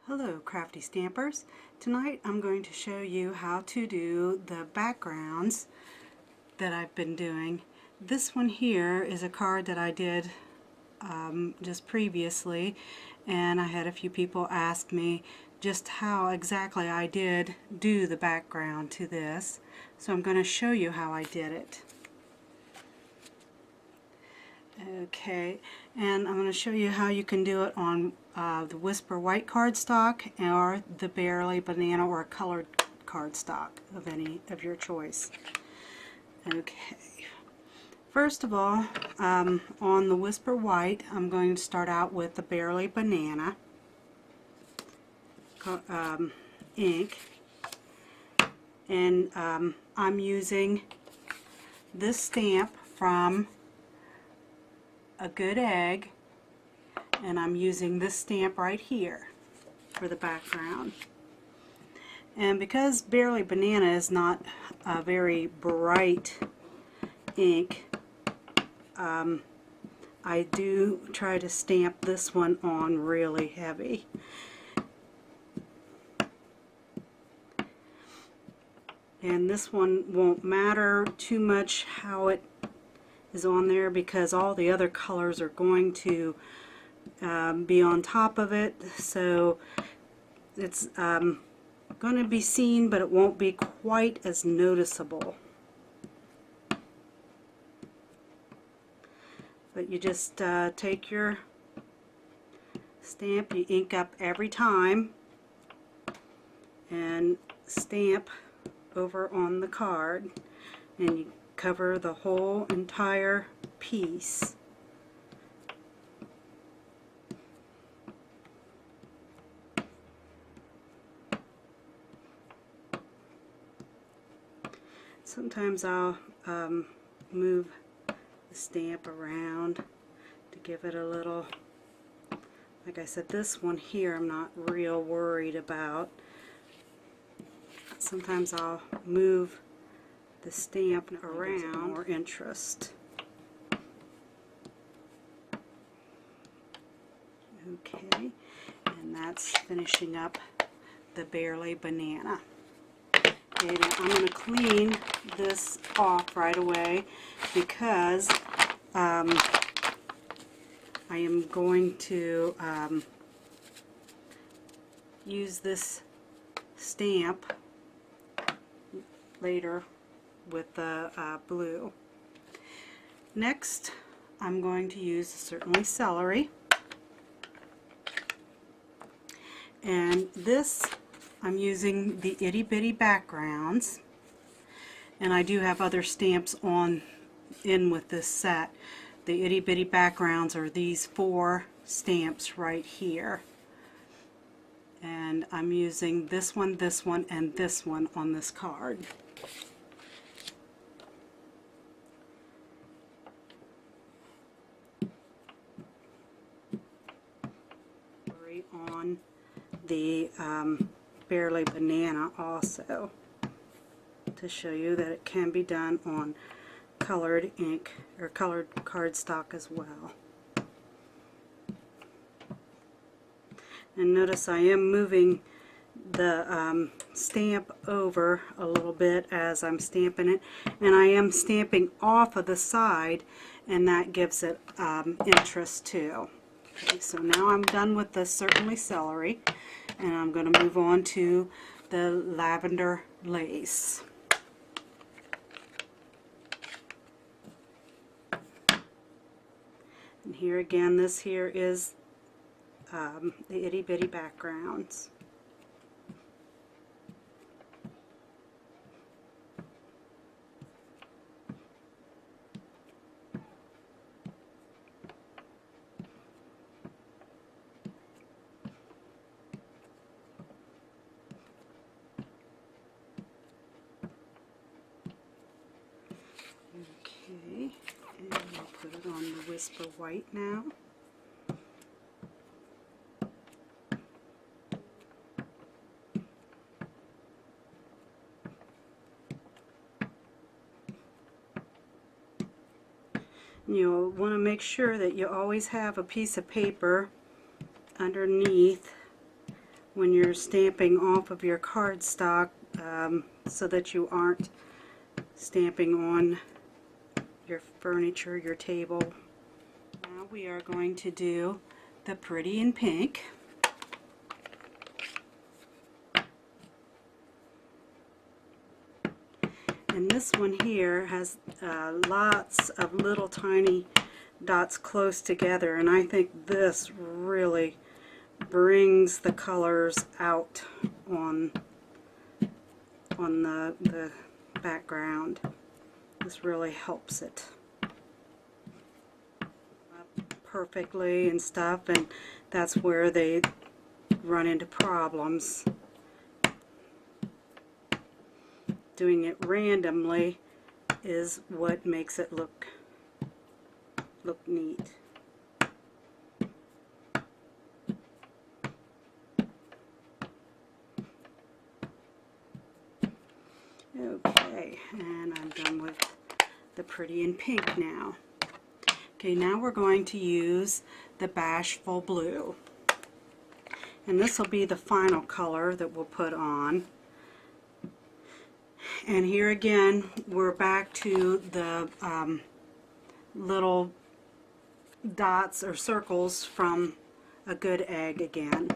Hello crafty stampers. Tonight I'm going to show you how to do the backgrounds that I've been doing. This one here is a card that I did just previously, and I had a few people ask me just how exactly I did do the background to this. So I'm going to show you how I did it. Okay, and I'm going to show you how you can do it on the Whisper white cardstock or the Bearly Banana or colored cardstock of any of your choice. Okay, first of all, on the Whisper white, I'm going to start out with the Bearly Banana ink, and I'm using this stamp from A Good Egg, and I'm using this stamp right here for the background. And because Bearly Banana is not a very bright ink, I do try to stamp this one on really heavy. And this one won't matter too much how it is on there because all the other colors are going to be on top of it, so it's going to be seen, but it won't be quite as noticeable. But you just take your stamp, you ink up every time, and stamp over on the card, and you cover the whole entire piece. Sometimes I'll move the stamp around to give it a little, like I said, this one here I'm not real worried about. Sometimes I'll move the stamp around more interest. Okay, and that's finishing up the Bearly Banana. Okay, now I'm going to clean this off right away because I am going to use this stamp later with the blue. Next, I'm going to use Certainly Celery, and this I'm using the Itty Bitty Backgrounds, and I do have other stamps in with this set. The Itty Bitty Backgrounds are these 4 stamps right here, and I'm using this one, and this one on this card. On the Bearly Banana also, to show you that it can be done on colored ink or colored cardstock as well. And notice I am moving the stamp over a little bit as I'm stamping it, and I am stamping off of the side, and that gives it interest too. Okay, so now I'm done with the Certainly Celery, and I'm going to move on to the Lavender Lace. And here again, this here is the Itty Bitty Backgrounds. Okay, and I'll put it on the Whisper White now. You'll want to make sure that you always have a piece of paper underneath when you're stamping off of your cardstock, so that you aren't stamping on your furniture, your table. Now we are going to do the Pretty in Pink. And this one here has lots of little tiny dots close together, and I think this really brings the colors out on the background. This really helps it perfectly and stuff, and that's where they run into problems. Doing it randomly is what makes it look neat. Okay, and I'm done with the Pretty in Pink now. Okay, now we're going to use the Bashful Blue. And this will be the final color that we'll put on. And here again, we're back to the little dots or circles from A Good Egg again.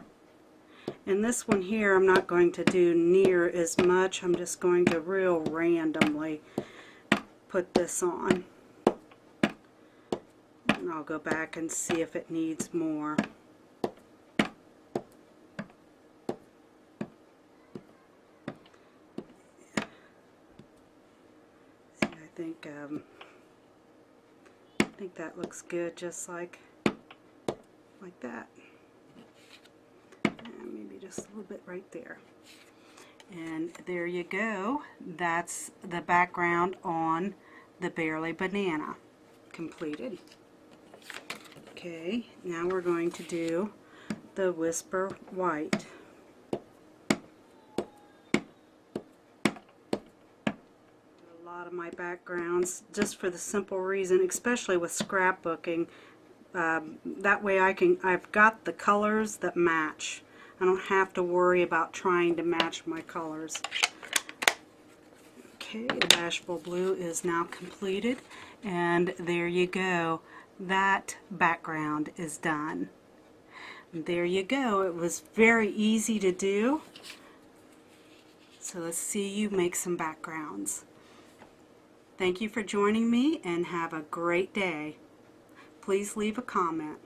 And this one here, I'm not going to do near as much. I'm just going to real randomly put this on. And I'll go back and see if it needs more. I think that looks good, just like that. And maybe just a little bit right there. And there you go. That's the background on the Bearly Banana completed. Okay, now we're going to do the Whisper White. Of my backgrounds just for the simple reason, especially with scrapbooking, that way I've got the colors that match. I don't have to worry about trying to match my colors. Okay, the Bashful Blue is now completed, and there you go. That background is done. There you go. It was very easy to do. So let's see you make some backgrounds. Thank you for joining me, and have a great day. Please leave a comment.